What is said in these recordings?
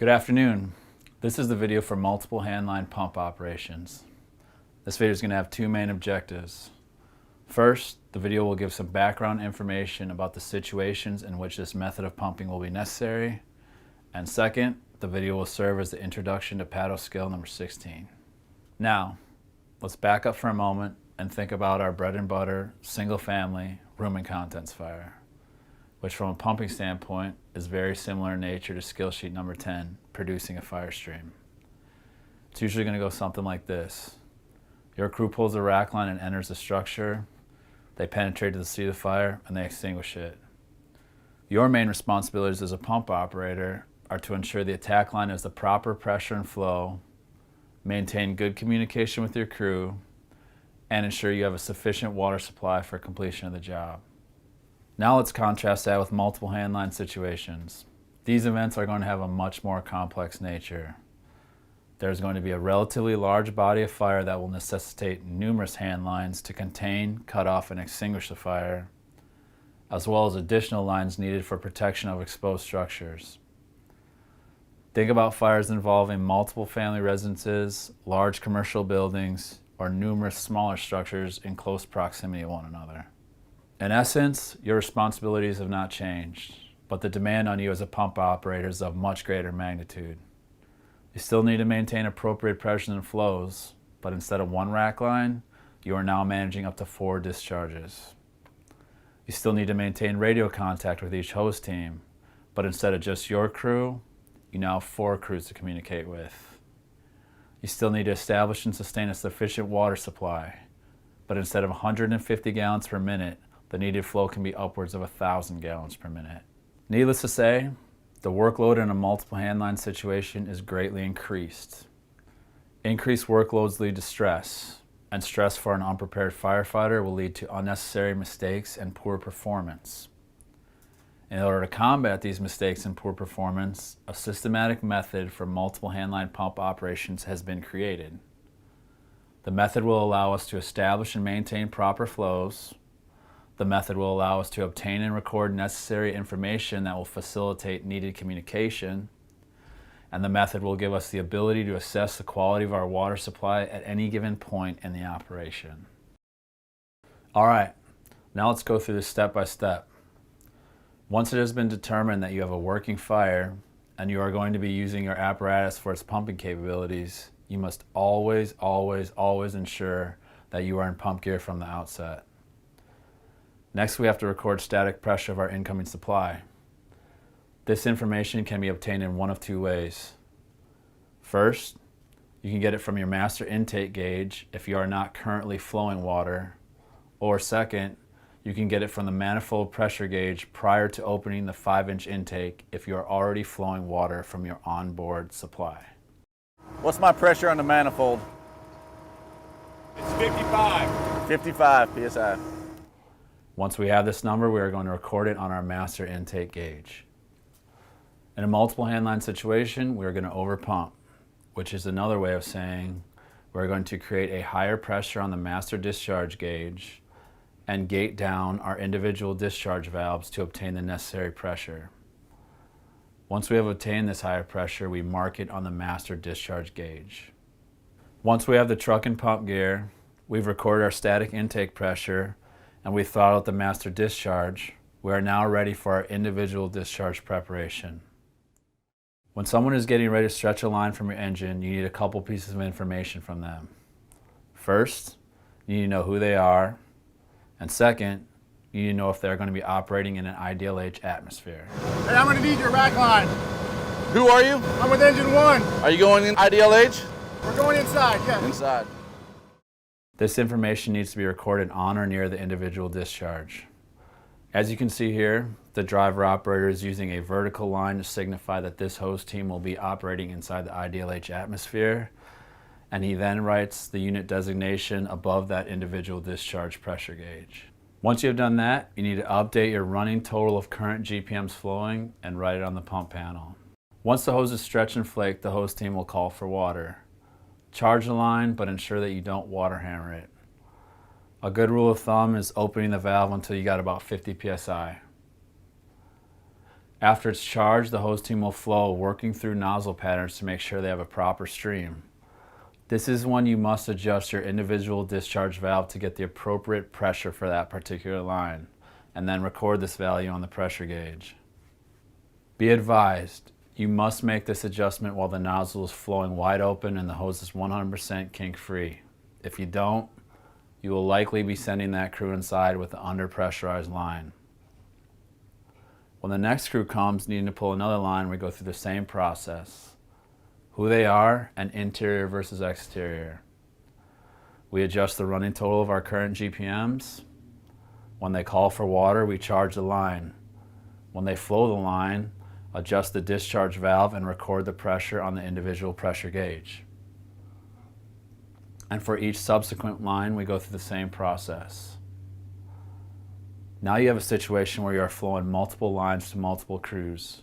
Good afternoon. This is the video for multiple handline pump operations. This video is going to have two main objectives. First, the video will give some background information about the situations in which this method of pumping will be necessary. And second, the video will serve as the introduction to PADO skill number 16. Now, let's back up for a moment and think about our bread and butter, single family, room and contents fire, which from a pumping standpoint is very similar in nature to skill sheet number 10, producing a fire stream. It's usually going to go something like this. Your crew pulls a rack line and enters the structure. They penetrate to the seat of the fire and they extinguish it. Your main responsibilities as a pump operator are to ensure the attack line has the proper pressure and flow, maintain good communication with your crew, and ensure you have a sufficient water supply for completion of the job. Now let's contrast that with multiple handline situations. These events are going to have a much more complex nature. There's going to be a relatively large body of fire that will necessitate numerous handlines to contain, cut off, and extinguish the fire, as well as additional lines needed for protection of exposed structures. Think about fires involving multiple family residences, large commercial buildings, or numerous smaller structures in close proximity to one another. In essence, your responsibilities have not changed, but the demand on you as a pump operator is of much greater magnitude. You still need to maintain appropriate pressures and flows, but instead of one rack line, you are now managing up to 4 discharges. You still need to maintain radio contact with each host team, but instead of just your crew, you now have 4 crews to communicate with. You still need to establish and sustain a sufficient water supply, but instead of 150 gallons per minute, the needed flow can be upwards of 1,000 gallons per minute. Needless to say, the workload in a multiple handline situation is greatly increased. Increased workloads lead to stress, and stress for an unprepared firefighter will lead to unnecessary mistakes and poor performance. In order to combat these mistakes and poor performance, a systematic method for multiple handline pump operations has been created. The method will allow us to establish and maintain proper flows. The method will allow us to obtain and record necessary information that will facilitate needed communication. And the method will give us the ability to assess the quality of our water supply at any given point in the operation. All right, now let's go through this step by step. Once it has been determined that you have a working fire and you are going to be using your apparatus for its pumping capabilities, you must always ensure that you are in pump gear from the outset. Next, we have to record static pressure of our incoming supply. This information can be obtained in one of 2 ways. First, you can get it from your master intake gauge if you are not currently flowing water, or second, you can get it from the manifold pressure gauge prior to opening the 5-inch intake if you are already flowing water from your onboard supply. What's my pressure on the manifold? It's 55. 55 psi. Once we have this number, we are going to record it on our master intake gauge. In a multiple handline situation, we are going to overpump, which is another way of saying we're going to create a higher pressure on the master discharge gauge and gate down our individual discharge valves to obtain the necessary pressure. Once we have obtained this higher pressure, we mark it on the master discharge gauge. Once we have the truck and pump gear, we've recorded our static intake pressure, and we throttle out the master discharge. We are now ready for our individual discharge preparation. When someone is getting ready to stretch a line from your engine, you need a couple pieces of information from them. First, you need to know who they are, and second, you need to know if they're going to be operating in an ideal H atmosphere. Hey, I'm going to need your rack line. Who are you? I'm with engine 1. Are you going in IDLH? We're going inside, yeah. Inside. This information needs to be recorded on or near the individual discharge. As you can see here, the driver operator is using a vertical line to signify that this host team will be operating inside the ideal H atmosphere, and he then writes the unit designation above that individual discharge pressure gauge. Once you have done that, you need to update your running total of current GPMs flowing and write it on the pump panel. Once the hose is stretched and flaked, the host team will call for water. Charge the line, but ensure that you don't water hammer it. A good rule of thumb is opening the valve until you got about 50 psi. After it's charged, the hose team will flow, working through nozzle patterns to make sure they have a proper stream. This is when you must adjust your individual discharge valve to get the appropriate pressure for that particular line, and then record this value on the pressure gauge. Be advised, you must make this adjustment while the nozzle is flowing wide open and the hose is 100% kink-free. If you don't, you will likely be sending that crew inside with an under-pressurized line. When the next crew comes needing to pull another line, we go through the same process. Who they are and interior versus exterior. We adjust the running total of our current GPMs. When they call for water, we charge the line. When they flow the line, adjust the discharge valve and record the pressure on the individual pressure gauge. And for each subsequent line, we go through the same process. Now you have a situation where you are flowing multiple lines to multiple crews,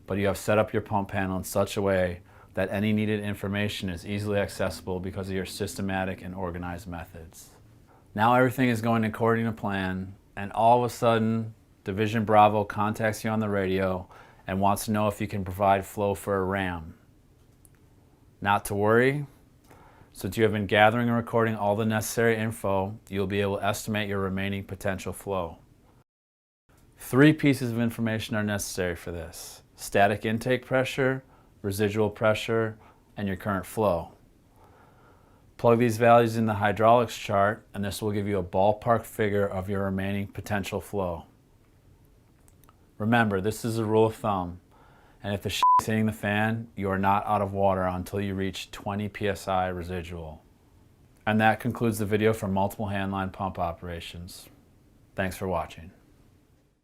but you have set up your pump panel in such a way that any needed information is easily accessible because of your systematic and organized methods. Now everything is going according to plan, and all of a sudden, Division Bravo contacts you on the radio and wants to know if you can provide flow for a ram. Not to worry, since you have been gathering and recording all the necessary info, you'll be able to estimate your remaining potential flow. 3 pieces of information are necessary for this: static intake pressure, residual pressure, and your current flow. Plug these values in the hydraulics chart, and this will give you a ballpark figure of your remaining potential flow. Remember, this is a rule of thumb, and if the shit is hitting the fan, you are not out of water until you reach 20 psi residual. And that concludes the video for multiple handline pump operations. Thanks for watching.